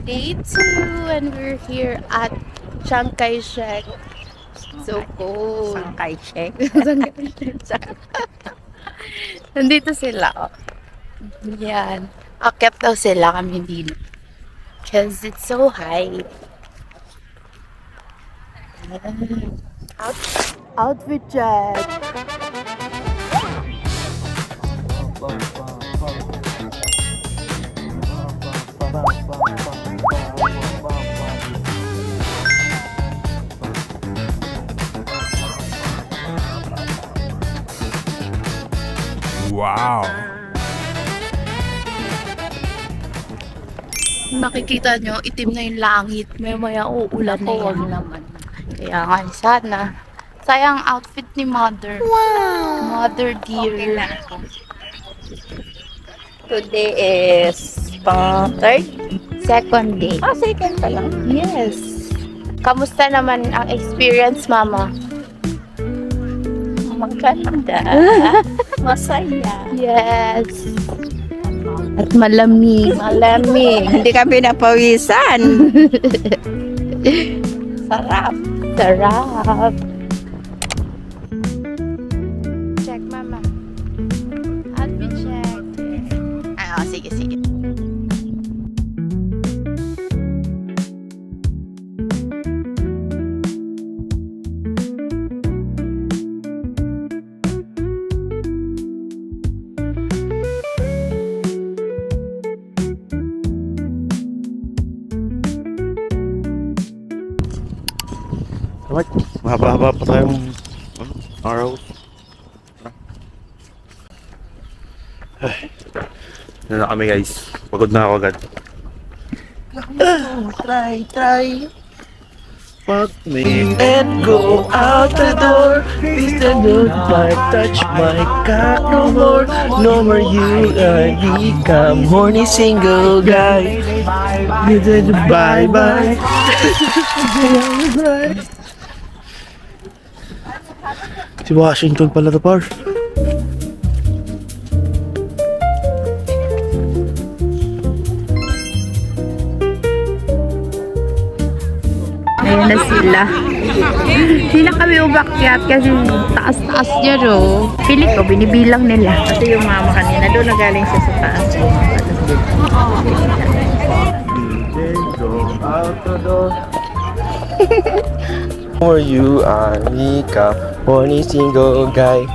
day 2 and we're here at Chiang Kai-shek. So cool. Chiang Kai-shek. Nandito sila. Oh. Yan. Akyat daw sila, kami hindi. Because it's so high. Outfit check. Wow! Makikita nyo, itim na yung langit. Maya uulan na Huwag yan. naman. Kaya nga, sana. Sayang outfit ni Mother. Wow! Mother dear. Today is third? Second day. Second pa lang. Yes. Kamusta naman ang experience, Mama? Maganda. Masaya. Yes. At malamig. Malamig. Hindi kami napawisan. Sarap. Sarap. Check, Mama. Outfit check. Sige, sige. Alright, mahaba-haba pa tayong araw. Ay, ano na kami guys. Pagod na ako agad. Try. Fuck me and go out the door. Please don't touch my cock no more. No more you become horny single guy. You did bye-bye. Si Washington pala to, par. Ayan na sila. Hindi na kami umakyat kasi taas-taas niya, no? Pilit ko, binibilang nila. Ito yung mama kanina. Doon na galing siya sa taas. Go out the door. For you, Anika, horny single guy.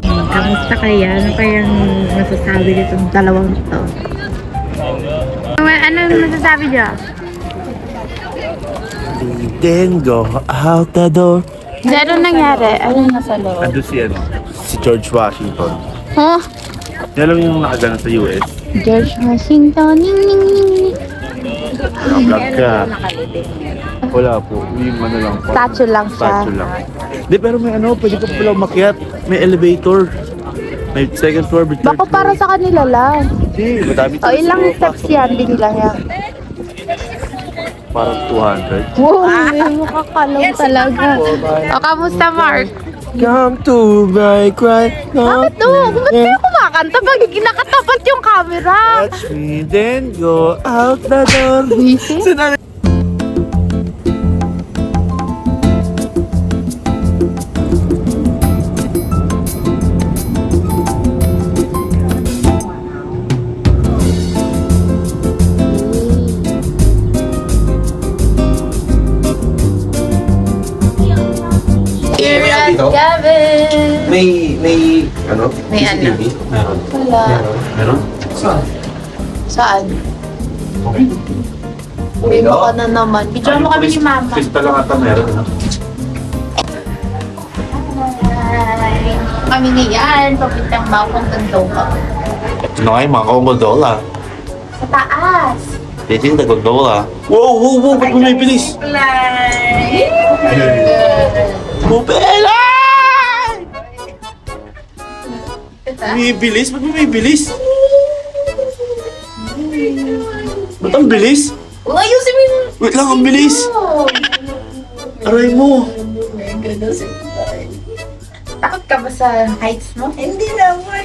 Kamusta kaya? Ano kayang masasabi nitong dalawang to? Ano masasabi niya? Then go out the door. Ano nangyari? Ano nasa loob? Ando si George Washington. Huh? Alam mo yung nakagana sa US? George Washington. Ning, ning, ning. Naka-vlog ka. Wala po. Yung ano lang po. Statue lang siya. Statue lang. Di, pero may ano, pwede ka pala umakyat. May elevator. May second floor, may third Bako para floor. sa kanila lang. Hindi, madami O, ilang steps yan? Binilang yan. Parang 200. Wow, makakalong talaga. O, kamusta, Mark? Come to my cry. Bakit no? Ba't kayo kumakanta pag nakatapat yung camera? Touch me, then go out the door. Busy? Here at Gavin! May ano? May ano? CCTV? Wala. Meron? Saan? Saan? Uy, baka na naman. Bidyo mo kami ni Mama. Pista lang ata meron, ano? Hi! Kami ngayon, papuntang Mawang Gondola. Ito na kayo, mga Congodola. Sa taas! This is the Gondola. Wow! Ba't mo may bilis? Bubela! May bilis? Ba't mo may bilis? Ba't ang bilis? Ayusin mo yung... Wait lang, ang bilis! Aray mo! Takot ka ba sa heights mo? Hindi naman.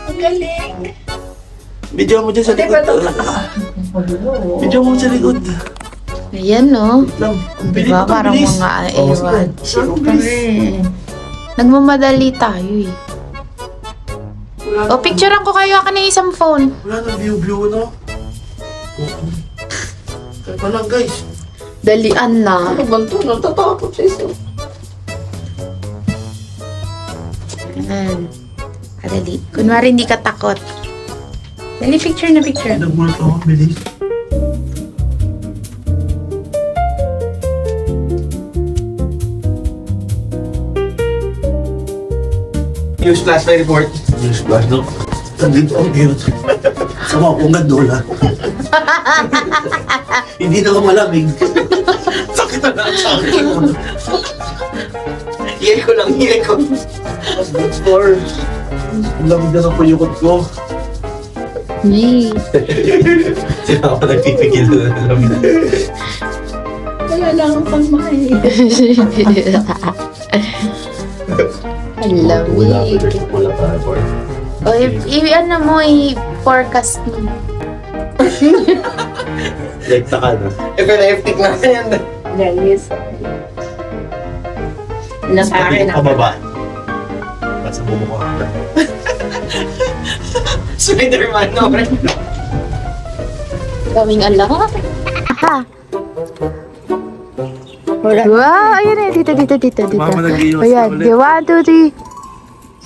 Ang galing. Video mo dyan sa likod. Medyo mo sa likod. Ayan, no? Lang. Diba? Parang mga ewan. Siyempre. Nagmamadali tayo, eh. O, picturean ko kayo. Akin na isang phone. Wala nang view, no? Kaya pa lang, guys. Dalian na. Ano ba ito? Natatakot siya ito. Ayan. Dali. Kunwari hindi ka takot. Dali, picture na picture. Nagmulot ako, bilis. News flash my report. News flash, no? Nandito ang cute. Sa mga kong gandola. Hindi na ako malamig. Sakit na lang sa akin. Hiyay ko lang, hiyay ko. Good score. Ang lamig na ng payukot ko. Yay. Sila ako nagpipigil na namin. Wala lang ang pangmahal. Ang lamig. Wala pa report. O, ano mo, i-forecast mo. Like taka na. Pero na-eftik na yan. Guys. Sa akin na. Pababa. Ba't sa bumo ko? Spider-Man, no? Kaming alam. Aha. Wow, ayun eh. Dito. Mama, nag-iwas Ayan, na ulit. 1, 2,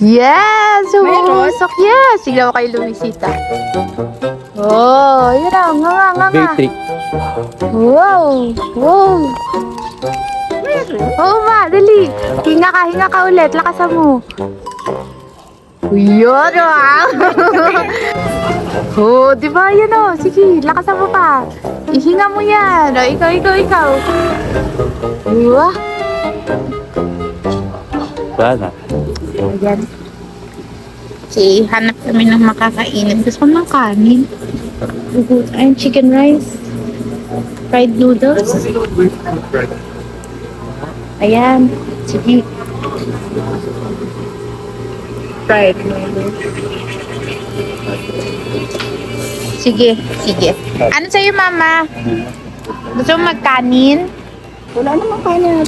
3. Yes! Sumusok, yes! Sigaw kay Luisita. Oh, yun na. Nga. Wow! Oo ma, dali. Hinga ka ulit. Lakasan mo. Yun, wow! Oh, di ba? Yan o. Sige, lakasan mo pa. Ihinga mo yan. O, ikaw. Wah. Sana. Ayan. Okay, hanap kami ng makakainin. Gusto ko ng kanin. Ayun, chicken rice. Fried noodles. Ayan. Sige. Fried noodles. Sige. Ano sa'yo, mama? Gusto mo magkanin? Wala namang kanin.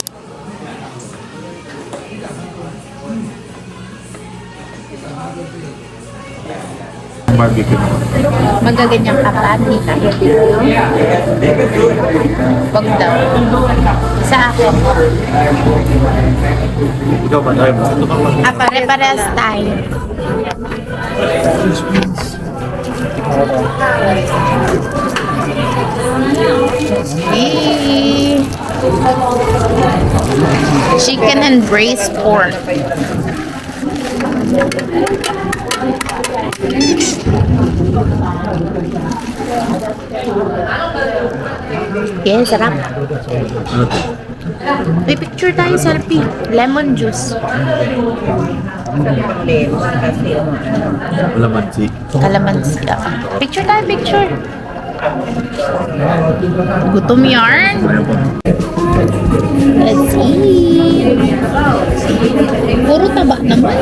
Barbecue naman. Magaganyan ka pa, hindi ka. Wag daw. Sa akin. Ikaw ba? Ay, ito ka pa. Pare-parehas tayo. Okay. Chicken and braised pork. Yes, sarap. May picture tayo, selfie. Lemon juice. Wala man si. Kalamansi. Picture tayo, picture. Gutom yarn. Let's eat. Puro taba naman.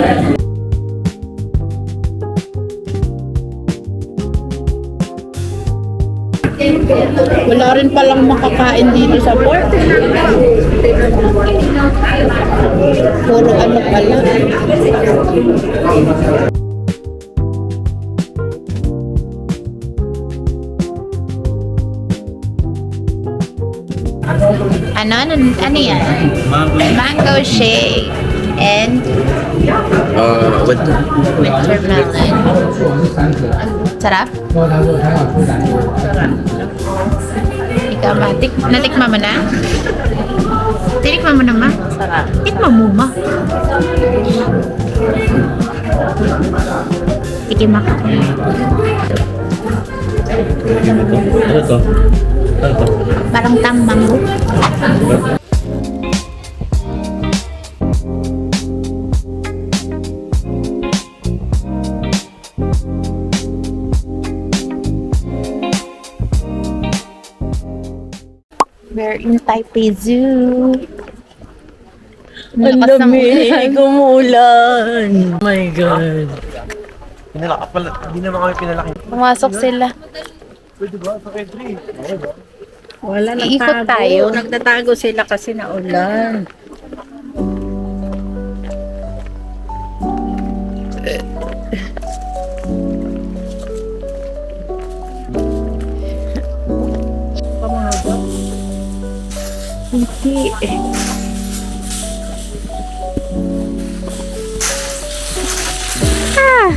Wala rin palang makakain dito sa port. Puro ano pala. Ano yan? Mango shake and wintermelon. Sarap? Ikaw ba? Natikma mo na? Tinikma mo na, ma? Sarap. Tikma mo, ma. Tikim ako. Ano to? Parang mango. We're in Taipei Zoo. Ang lamig, umulan. Oh my God. Pinalaki pala. Hindi naman kami pinalaki. Pumasok sila. Wala, Iikot nagtago. tayo. Nagtatago sila kasi naulan. Pamahaba. Hindi. Ah!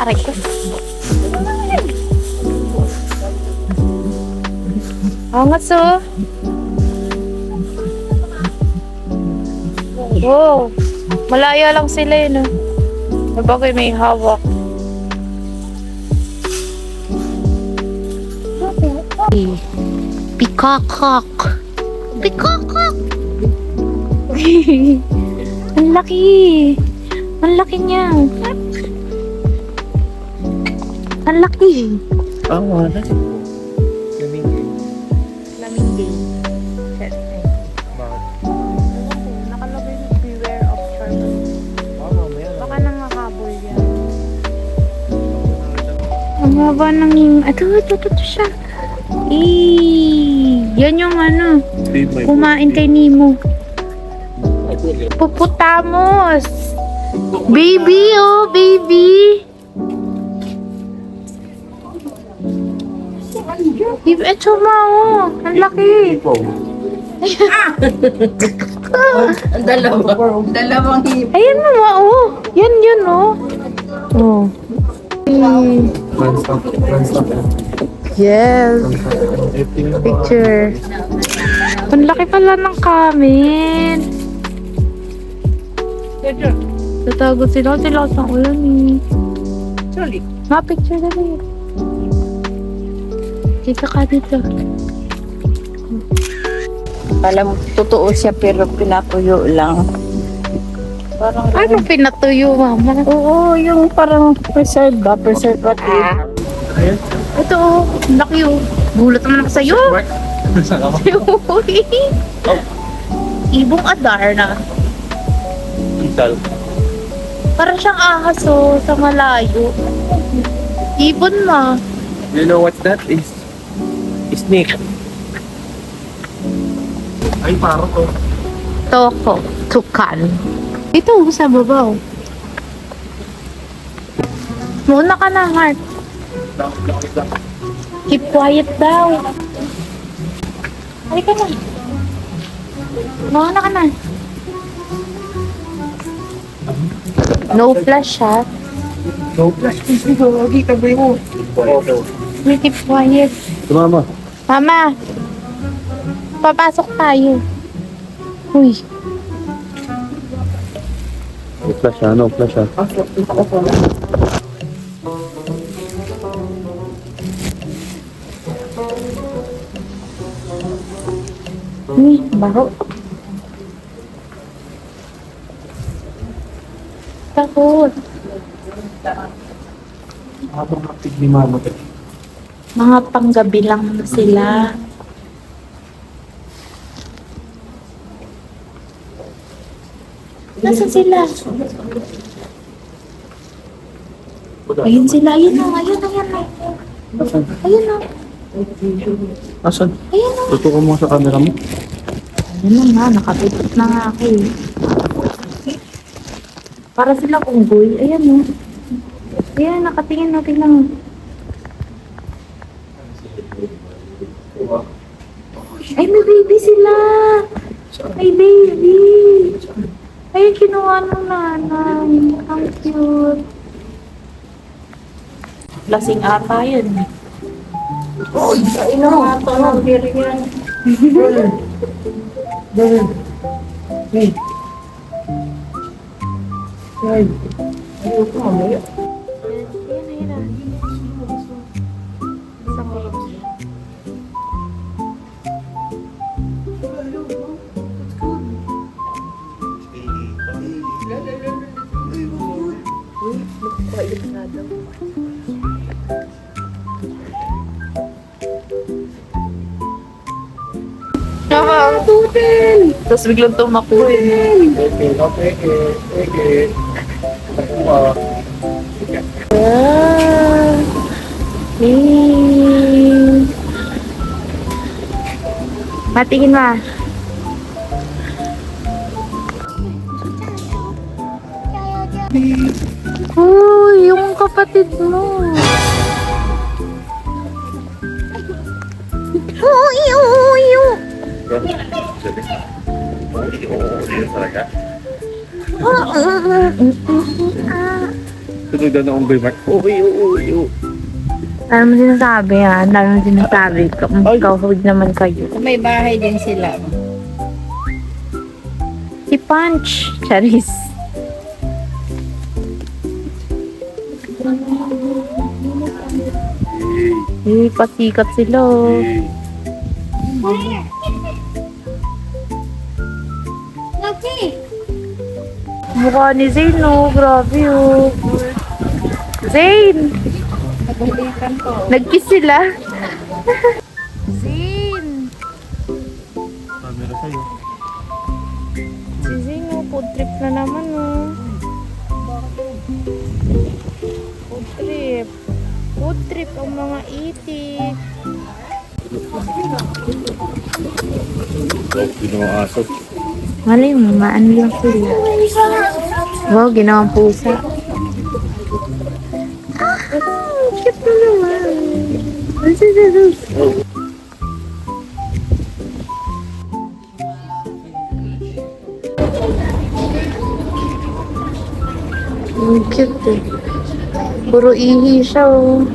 Aray ko. Angas oh. Wow. Malaya lang sila yun oh. Sabagay may hawak. Pikakak. Pikakak. Ang laki. Ang laki niya. Ang laki. wala. Flamingo. Nakalagay yung beware of shark. Baka nangakabol yan. Ang haba ng... Ito siya. Yan yung ano. Kumain kay Nemo. Puputamos. Baby, oh, baby. Ito ma, oh. Ang laki. Ang dalawang hip. Ayan mama, oh. Yan, oh. Oh. Yes. Picture. Ang laki pala ng kamin. Tatagot sila kasi lakas ng ulan eh. Sorry. Picture na rin. Dito ka dito. Alam mo, totoo siya pero pinatuyo lang. Parang Ano pinatuyo, mama? oo, yung parang preservative. Ito, oh. Ang laki, oh. Gulat naman ako sa'yo. Uy. Ibong adar na. Ital. Parang siyang ahas, oh. Sa malayo. Ibon, ma. You know what that is? Snake. Ay, parang to. Toko. Tukan. Ito, sa babaw. Muna ka na, heart. Keep quiet daw. Halika na. Muna ka na. No flash, ha? No flash, please, dito. Lagi, tabay mo. Keep quiet. Tumama. Mama, papasok tayo. Uy. No flash ha, no flash ha. Uy, baro. Takot. Habang aktig ni mama. Mga panggabi lang na sila. Nasaan sila? Ayun sila, ayun o, ayun. Ayun o, Asan? ayun o. Tutukan mo sa camera mo. Ayun na nga, nakapitot na nga ako eh. Para sila unggoy, ayan o. Ayan, nakatingin natin lang. Ay, may baby sila! May baby! Ay, kinuha ng nanay. Ang cute. Lasing ata yan. Oh, ino, ito na, diri yan. Poodle! Tapos biglang tumakbo eh. Ah, patingin ma. Uy, yung kapatid mo. Uy, uy, uy. Tuloy daw na unggoy, Mark. Ano mo sinasabi ha? Ano mo sinasabi? Kahawig naman kayo. May bahay din sila. Si Punch. Charis. Eh, pasikat sila. Oh. Mukha ni Zane, oh. Grabe, oh. Zane! Nag-kiss sila. Zane! Camera sa'yo. Si Zane, oh. Food trip na naman, oh. Food trip. Food trip ang mga itik. Ginawa aso. Malay mo, maano lang sila. Wow, ginawang pusa. Ah, cute na naman. Ang cute eh. Puro ihi siya oh.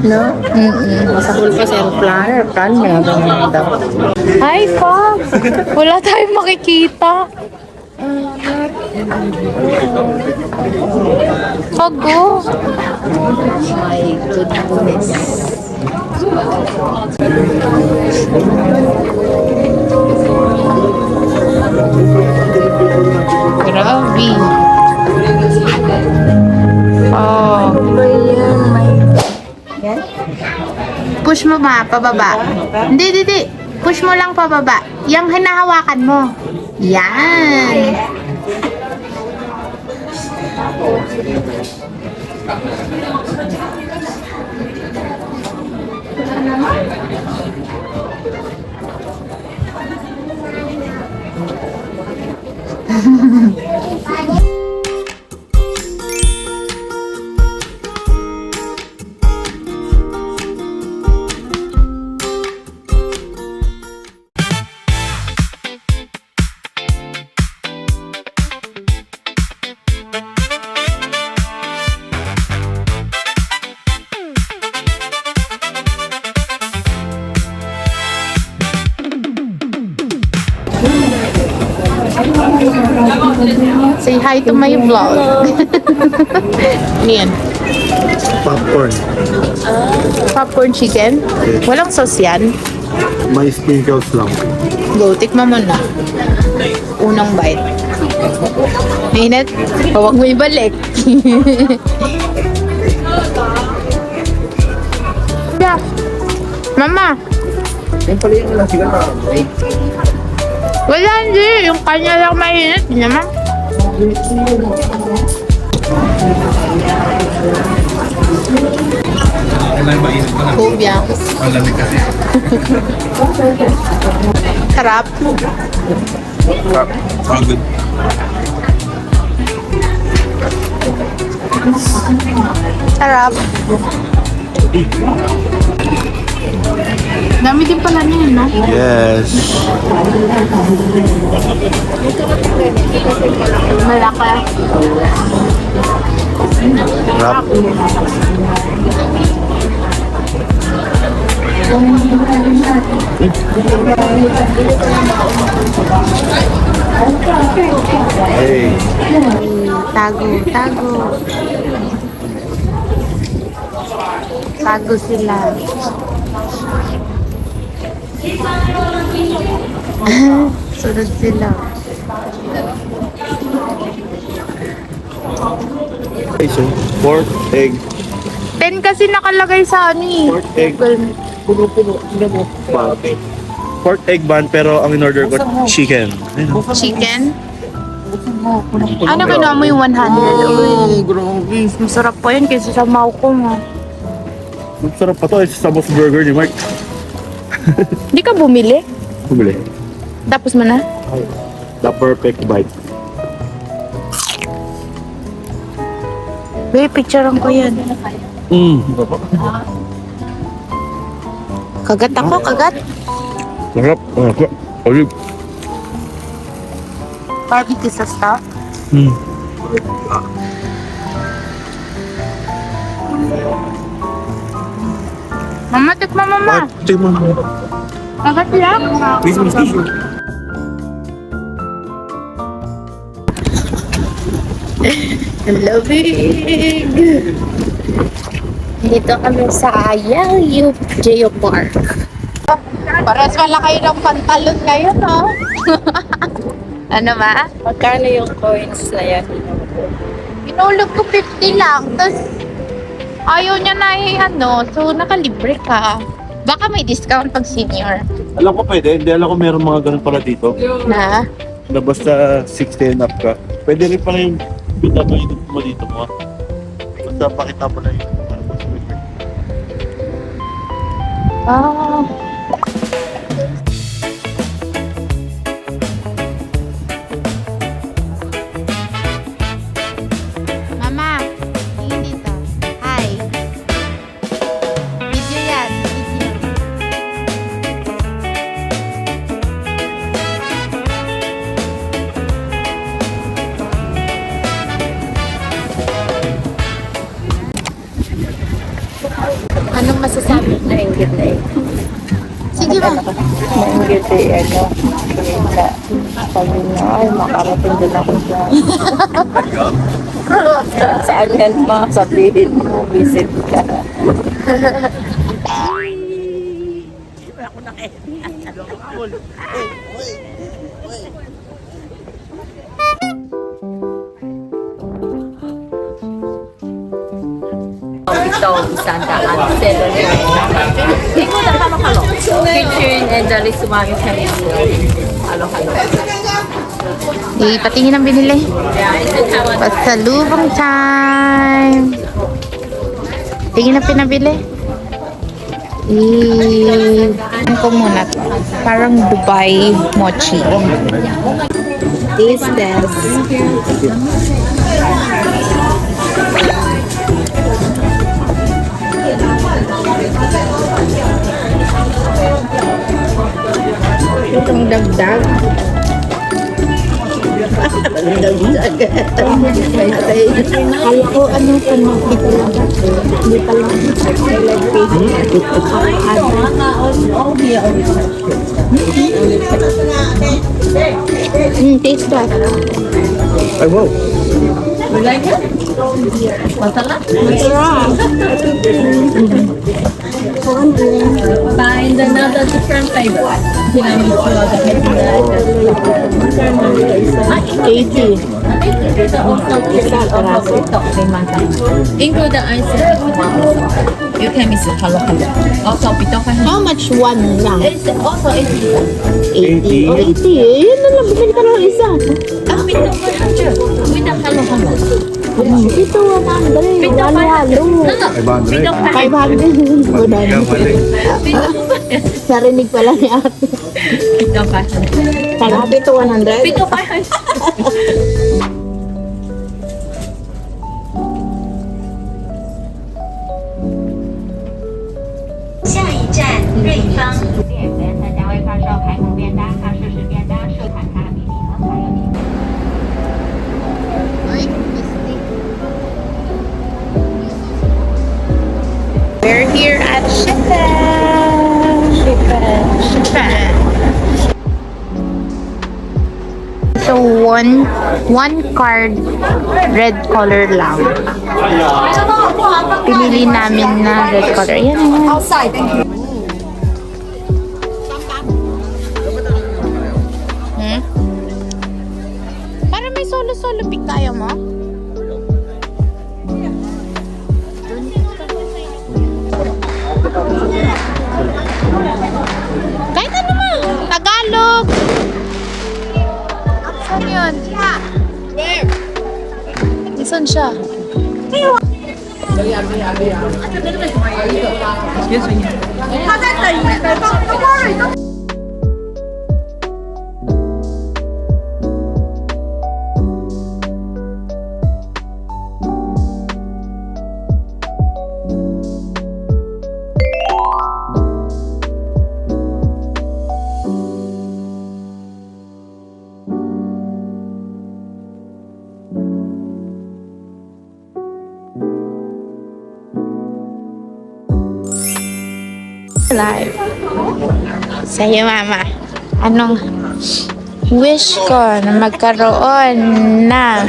No? Masakul pa sa aeroplano. Aeroplano na ganyan daw. Hi, Pop! Wala tayong makikita. Pago. My goodness. Grabe. Oh. Yan? Push mo ba? Pababa. Hindi. Push mo lang pababa. Yang hinahawakan mo. Yan. Say hi to my vlog. Yan. Popcorn. Popcorn chicken. Walang sauce yan. May sprinkles lang. Go, tikman mo na. Unang bite. Mainit? Huwag mo ibalik. Yeah. Mama. Yung pala yung lang sila na. Wala, hindi. Yung kanya lang mainit. Hindi naman. Kailan ba init ko na? Kubyang. Ang lamig kasi. Sarap. Pagod. Sarap. Dami din pala niya, no? Yes. Malaki. Rap. Hey. Tago, tago. Tago sila. Sunod sila. Okay, so, pork, egg, 10 kasi nakalagay sa ano eh. pork, egg, Google. bun. Pork, egg, bun, pero ang in-order ko, chicken. Ayun. Chicken. Ano kinuha mo yung 100? Uy, grabe. masarap pa yun kasi sa mau ko mo. Masarap pa to, sa Boss Burger ni Mark. Hindi ka bumili? Bumili. Tapos mo na? The perfect bite. Babe, picturean ko yan. Kagat ako, kagat. Sarap. Olive. Barbecue sa stuff. Mama, tikma mama. Tingnan mo. Kagat lang. Please, tissue. Lamig. Dito kami sa Yayu Geopark. Paras wala kayo ng pantalon kayo, no? Ano ba? Magkano yung coins na yan? Pinulog ko 50 lang. Tapos, ayaw niya na ano. So, nakalibre ka. Baka may discount pag senior. Alam ko pwede, hindi alam ko meron mga ganun pala dito. Na? Na basta 60 and up ka. Pwede rin pala yung bita mo yung mo dito mo. Basta pakita mo na yung Ah. Mama, tingin dito. Hi. Video yan. Video. Anong masasabi? Nainggit na eh. Sige ba? Nainggit eh, ano. Sabi niya, ay, makarating din ako dyan. Saan yan mga sabihin mo, visit ka. Ito, isang daan. Celery. Ikaw na halo-halo. Kitchen and the risumami halo-halo. Patingin ang binili. Pasalubong time. Tingin ang pinabili. Ano ko muna to? Parang Dubai mochi. Taste test. Itong dagdag. Akala ko ano pa na dito lang. Hindi pa lang. Taste test. Ay, wow. You like it? Masarap? Find another different flavor. $80. Include the ice cream. You can mix it. Hello. Also, pito ka. How much one lang? It's also 80. 80. Oh, 80 eh. Yun na lang. Bumili ka ng isa. Ah, pito ka. With the hello. Ito, 100. Pito ka. Halo-halo. No. Pito ka. 500. Narinig pala ni ate. Pito ka. Kalahati ito 100. Pito ka. 下一站瑞芳。店员在价位发售排骨便当、韩式式便当、寿卡卡比比和还有你。 We're here at Shippen. So one card, red color lang. Pinili namin na red color. Yan. Para may solo-solo pick tayo mo? Kahit ano mo. Tagalog. Saan yun? Where? Saan siya? Live. Sa'yo, mama. Anong wish ko na magkaroon ng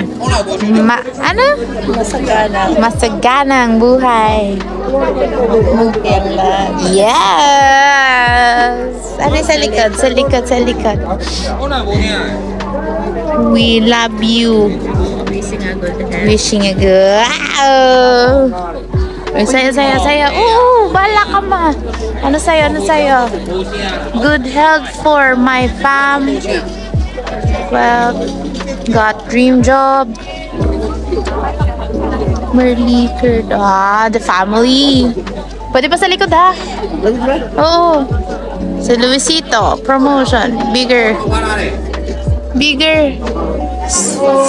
masaganang buhay? Yes! Ano sa likod? Sa likod, sa likod. We love you. Wishing a good. Wow! Ay, saya. Oo, bala ka ma. Ano sa'yo? Good health for my fam. Well, got dream job. Merly Kurt. The family. Pwede pa sa likod ha? Oo. Sa Luisito, promotion. Bigger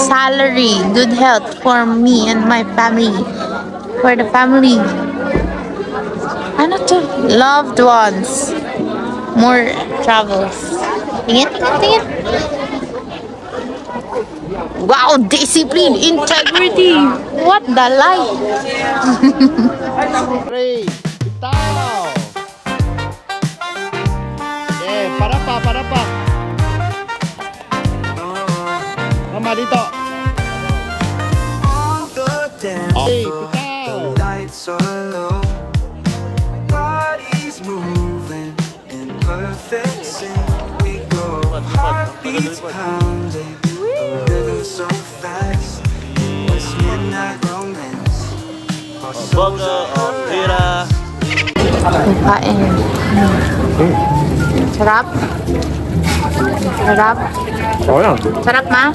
salary. Good health for me and my family. For the family. Ano to? Loved ones. More travels. Tingin. Wow, discipline, integrity. What the life? Three, tayo! Okay, para pa. Mama, dito. Okay, pitaw. Lights are low, bodies moving in perfect sync. We go, heartbeats pounding, a rhythm so fast. It's midnight romance. Our souls are Kain. Sarap? Oh, yan. Sarap, ma?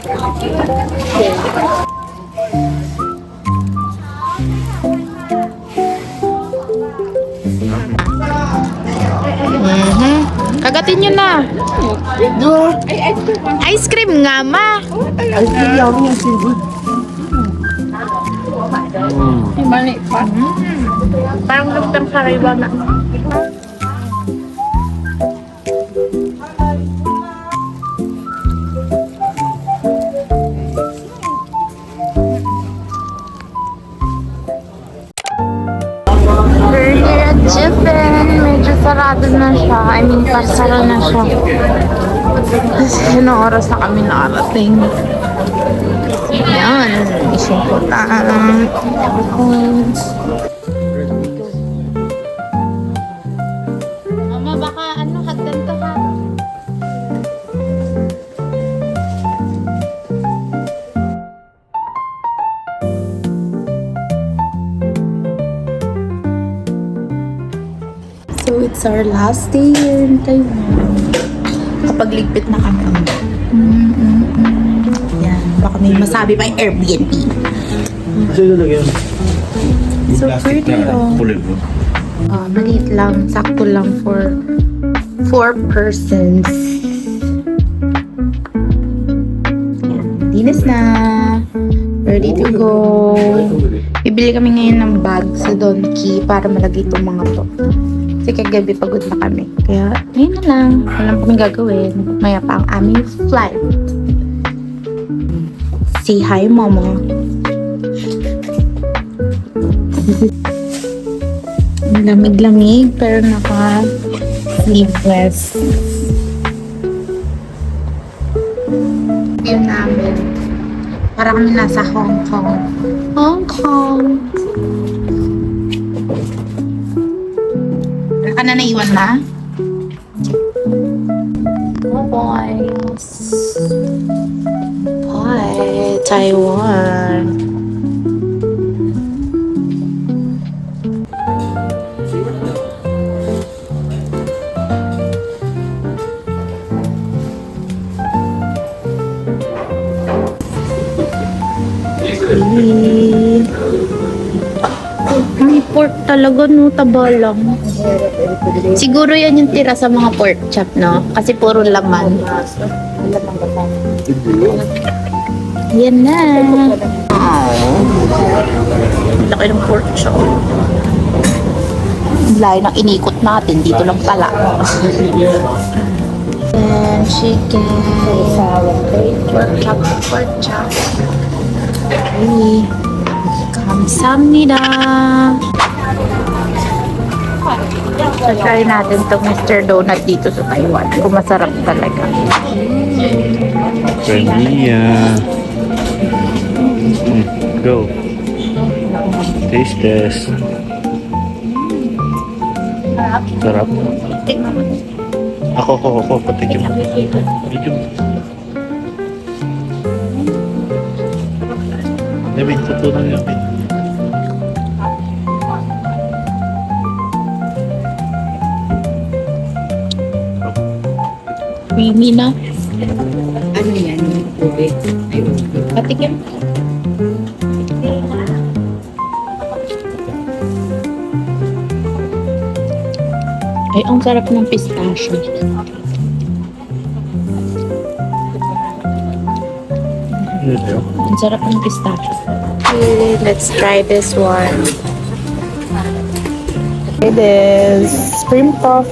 Kagatin nyo na. Ice cream nga, ma. Parang lutang sariwa na. We're here at Jiffin. Medyo sarado na siya. I mean, parsara na siya. Kasi anong oras na kami nakarating. Yan. Isang important. Mama, baka hagdan to ha. So, it's our last day here in Taiwan. Kapagligpit na kami. Yan. Baka may masabi pa yung Airbnb. Kasi lalagyan. So pretty, oh. Maliit lang. Sakto lang for 4 persons. Yan. Dinis na. Ready to go. Bibili kami ngayon ng bag sa Donkey para malagay itong mga to. Kasi kagabi pagod na kami. Kaya, ngayon na lang. Walang kami gagawin. Maya pa ang aming flight. Say hi, Mama. Lamig-lamig, pero naka-sleeveless. View namin. Para kami nasa Hong Kong. Hong Kong! Ka na naiwan na? Oh boys. Bye, Taiwan. May pork talaga, no? Taba lang. Siguro yan yung tira sa mga pork chop, no? Kasi puro laman. Yan na. Laki ng pork chop. Layo ng inikot natin. Dito lang pala. And chicken. Pork chop. Pork chop. Okay. Kamsahamnida. So, try natin itong Mr. Donut dito sa Taiwan. Kung masarap talaga. Vanilla. Go. Taste test. Sarap. Ako. Patikim. Patikim. Yamin, tutunan yamin. Creamy na. Ano yan? Ube? Patikim. Ay, ang sarap ng pistachio. Ang sarap ng pistachio. Okay, let's try this one. Try this cream puff.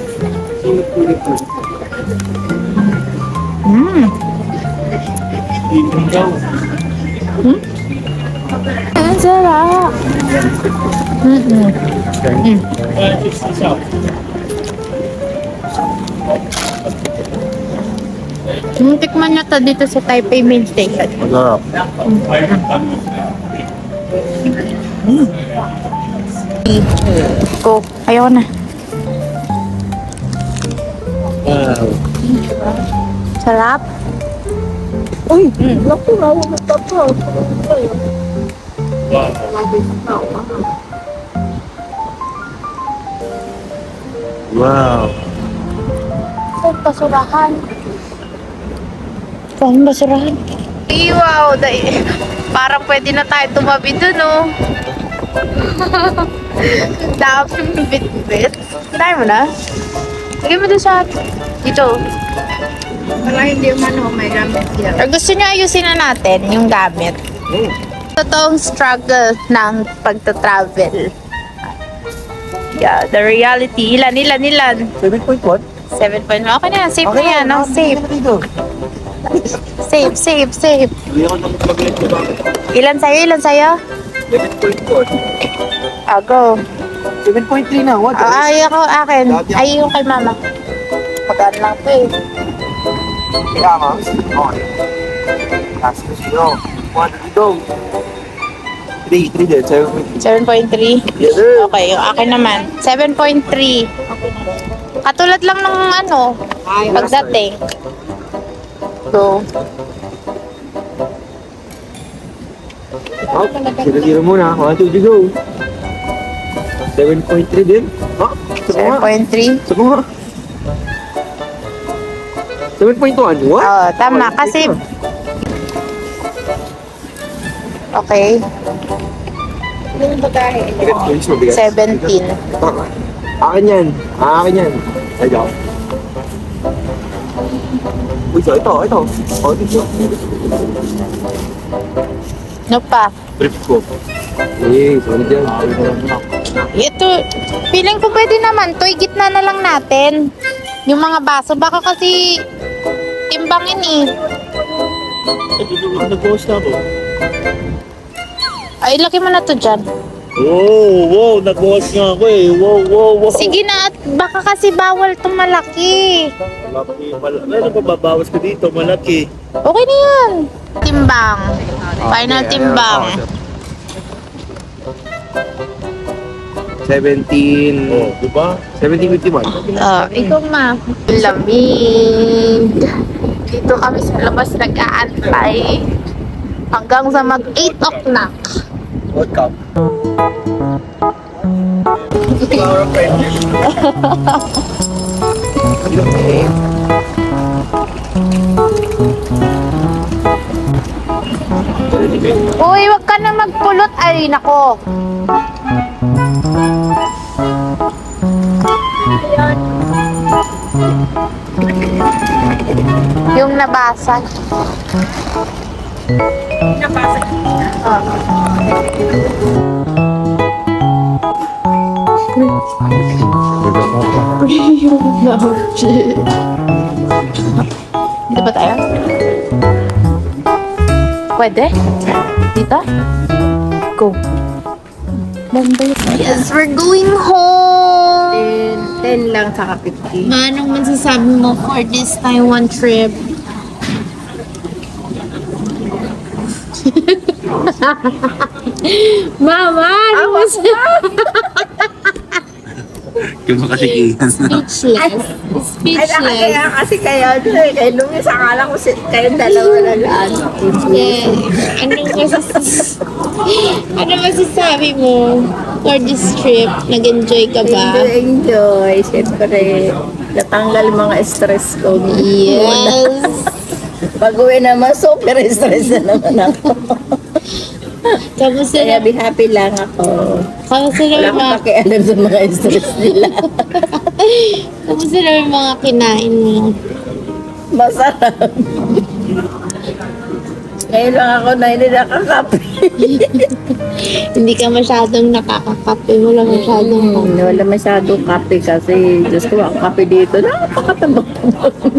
Ang sarap. Tikman niya to dito sa Taipei Main Station. Masarap. Go. Ayaw na. Wow. Sarap. Uy! Naku, nawa mo tapos. Wow. Saan basurahan? Saan basurahan? Wow! Parang pwede na tayo tumabi dun, oh. Daming bit-bit. Kinain mo na? Lagay mo dun sa dito. Wala hindi man may gamit yan. Or gusto niyo ayusin na natin yung gamit? Totoong struggle ng pagta-travel. Yeah, the reality. Ilan? 7.1? 7 point. Okay na yan. Safe na yan. No? Safe. Safe. Hindi ako nang mag-let ko bakit. Ilan sa'yo? 7.4. Go. 7.3 na. What? Ay, ako, akin. Ay, yung kay mama. Magaan lang to eh. Kaya ma? Okay. Last to 0. 1, 2, go. 3 din. 7.3. Yes, sir. Okay, yung akin naman. 7.3. Katulad lang ng ano, pagdating. So, Up. 0-0 muna. 1, 2, 3, go. 7.3 din. Ha? Sa mga. 7.3. Sa mga. 7.1. What? Oo, tama. Kasi, okay, Bigat, bilis mo, bigat. 17. Tama. Akin yan. Akin yan. Ayaw. Uy, so ito. Oh, ito. Ano pa? Trip ko. Eh, solid yan. Ito, feeling ko pwede naman. To, gitna na lang natin. Yung mga baso, baka kasi timbangin eh. Nag-post na ako. Ay, laki mo na to dyan. Wow, nag-post nga ako eh. Wow. Sige na, at baka kasi bawal itong malaki. Malaki. Ano pa babawas ko dito? Malaki. Okay na yan. Timbang. Final timbang. 17. Oh, di ba? 17.51. Ikaw ma. Lamig. Dito kami sa labas nag-aantay. Hanggang sa mag 8 o'clock. What cup? Uy, wag ka na magpulot. Ay, nako. Yung nabasag. Dito ba tayo? Pwede? Dito? Go. Yes, we're going home! 10 lang saka 50. Manong masasabi mo for this Taiwan trip? Mama! Ano Yung makasikihan na. Speechless. Speechless. Kasi kayo, kay Lumis, akala ko kayong dalawa na lang. Yeah. Ano masasabi mo for this trip? Nag-enjoy ka ba? Enjoy. Siyempre, natanggal mga stress ko. Yes. Pag-uwi naman, super stress na naman ako. Kamusta Kaya na? be happy lang ako. Kamusta na Wala yung mga, akong pakialam sa mga stress nila. kamusta na yung mga kinain mo? Masarap. Ngayon lang ako na hindi nakakape. Hindi ka masyadong nakakakape. Wala masyadong Wala masyadong kape kasi Diyos ko, ang kape dito, napakatabang-tabang.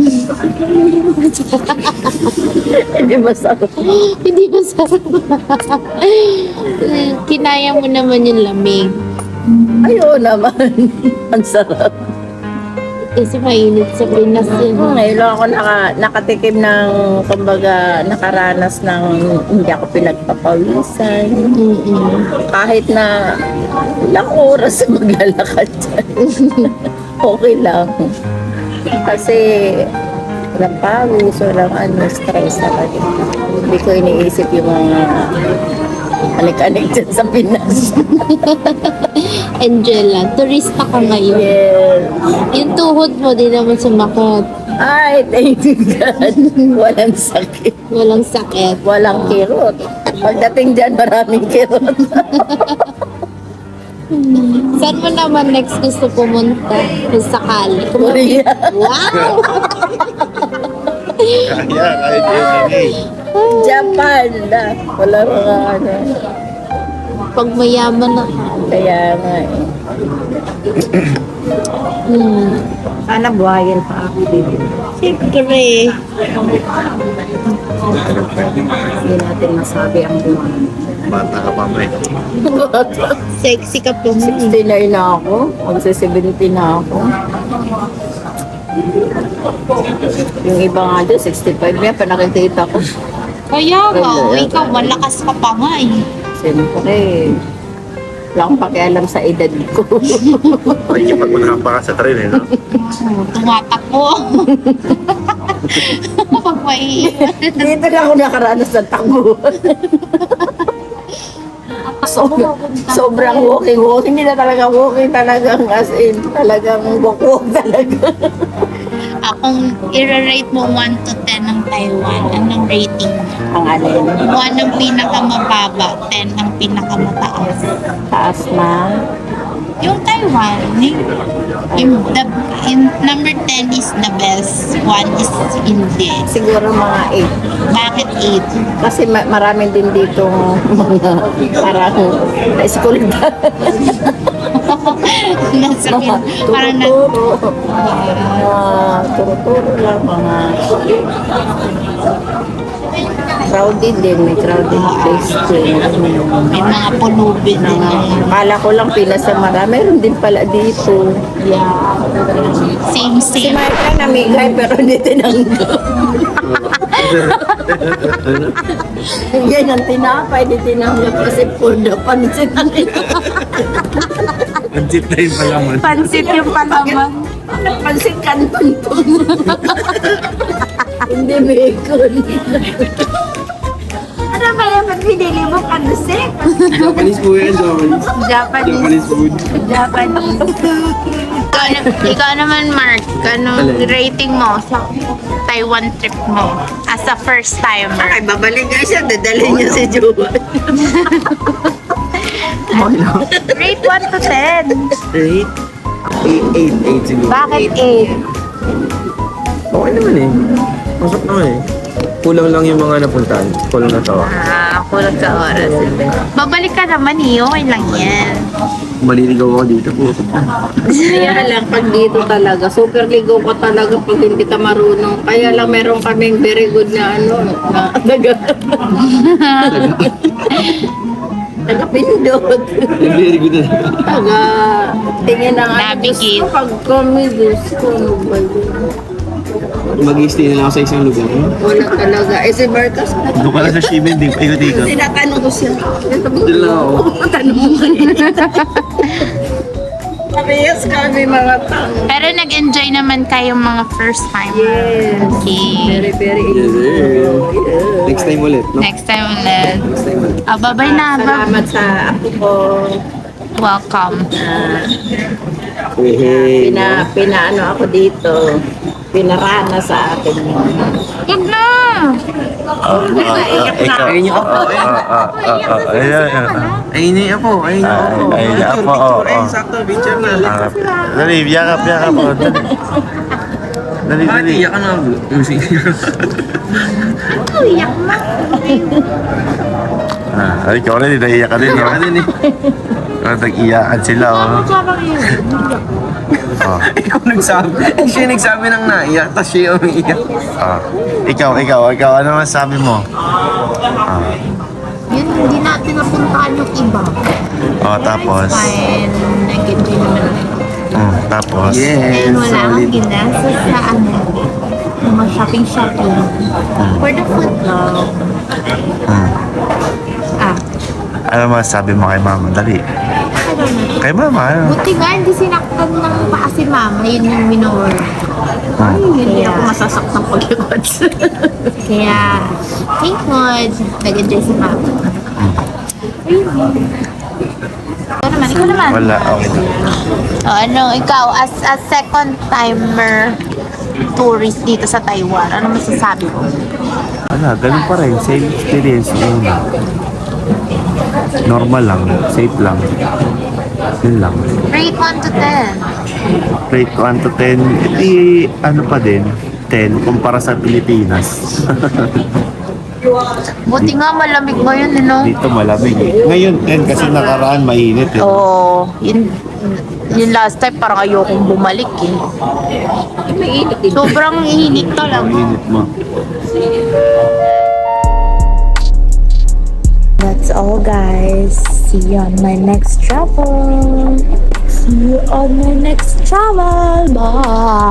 Hindi masarap. Hindi masarap. Kinaya mo naman yung lamig. Ayaw naman. Ang sarap. Kasi mainit sa Pinas yun. Ngayon lang ako nakatikim ng, kumbaga, nakaranas ng hindi ako pinagpapawisan. Kahit na ilang oras maglalakad dyan. Okay lang. Kasi walang pawis, walang stress talaga. Hindi ko iniisip yung mga anik-anik dyan sa Pinas. Angela, turista ka ngayon. Yes. Yung tuhod mo, di naman sumakit. Ay, thank you God. Walang sakit. Walang sakit. Walang kirot. Pagdating dyan, maraming kirot. Saan mo naman next gusto pumunta? Kung sakali. Korea. Wow! Kaya din eh. Japan na. Wala mga ano. Pag mayaman na. Kaya nga eh. Sana buhayin pa ako dito. Siyempre. Hindi natin masabi ang buhay. Bata ka pa, pre. Sexy ka po. 69 na ako. Magsa-70 na ako. Yung iba nga dyan, 65 na. Pa nakikita ko. Kaya nga, ikaw malakas ka pa nga eh. Siyempre, wala akong pakialam sa edad ko. Ay, kapag manahapa ka sa train eh, no? Tumatakbo. Pag may Dito na ako nakaranas ng takbo. Sobrang walking. Hindi na talaga walking, talagang as in, talagang walk talaga. akong i-rate mo 1 to 10 ng Taiwan, anong rating mo? Ang alin, 1 ang pinakamababa, 10 ang pinakamataas. taas na. Yung Taiwan, number 10 is the best, 1 is hindi. Siguro mga 8. Bakit 8? Kasi marami din dito mga parang na-school na. Parang na, Turo-turo lang mga crowded din, may crowded place din. may mga pulubi din. Kala ko lang Pinas na marami, meron din pala dito. Yeah. Same, Si same. Marta namigay pero hindi tinanggap. Bigyan ng tinapay, hindi tinanggap kasi for the pansin ang Pansit na yung palaman. Pansit yung palaman. pansin kanton po. Hindi bacon. Ano ba yung pinili mo pansit? Japanese po yan, Japanese. Japanese. food. Japanese. Ikaw naman, Mark, anong rating mo sa Taiwan trip mo as a first timer? Ay, babalik nga siya, dadalhin niya si Jowa. Rate 1 to 10. 8 siguro. Bakit 8? Okay naman eh. Masok naman eh. Kulang lang yung mga napuntahan. Kulang na to. Kulang sa oras. Babalik ka naman eh, okay lang yan. Maliligaw ako dito po. Kaya lang, pag dito talaga, super ligaw ka talaga pag hindi ka marunong. Kaya lang meron kaming very good na na taga-pindot. Very good na. Tingin na nga. Navigate. Gusto pag kami, gusto. Ano ba yun? Mag-i-stay na lang ako sa isang lugar. Wala talaga. Eh si Marcos, Doon ka lang sa Shimen, di ikot-ikot. tinatanong ko siya. Doon lang ako. Tanong mo kanina. Parehas kami mga tao. Pero nag-enjoy naman kayong mga first time. Yes. Okay. Very enjoy. Next time ulit, no? Next time ulit. Next time ulit. Bye-bye na. Salamat sa ako ko. Welcome. Hey, Pinaano ako dito. Pinarana sa akin. Huwag na! Ikaw. Ayun yung apo. Ayun yung apo. Ayun yung apo. Ayun yung apo, oo. Ayun, sakto. Picture na. Dali, yakap. Oh, dali. Bakit iyak ka na? Iyak na. Ay, ikaw rin, naiyak ka din. Iyak ka din eh. Nag-iyakan sila, oh. Oh. Ikaw nagsabi. Siya nagsabi ng naiyak, tapos siya yung umiiyak. Ah. Ikaw, ano masabi mo? Yun, hindi natin napuntahan yung iba. Oh, tapos? Fine. Nag-enjoy naman. Tapos? Yes, And wala akong solid. ginasa sa mga shopping. For the food lang. Ano masabi mo kay mama? Dali. Kay mama, ano? Buti nga, hindi sinaktan ng paa si mama. Yun yung minor. Hindi ako masasaktan pag-ikot. Kaya, thank God, nag-enjoy si mama. Ikaw naman. Wala, okay. Ikaw, as a second timer tourist dito sa Taiwan, ano masasabi mo? Wala, ganun pa rin. Same experience una. Normal lang, safe lang. Yun lang. Rate 1 to 10. Rate 1 to 10, edi ano pa din, 10 kumpara sa Pilipinas. Buti nga malamig ngayon, Dito malamig eh. Ngayon 10 kasi nakaraan mainit eh. Oo, yun last time parang ayokong bumalik eh. Sobrang init talaga. Mainit mo. That's all, guys. See you on my next travel. See you on my next travel. Bye.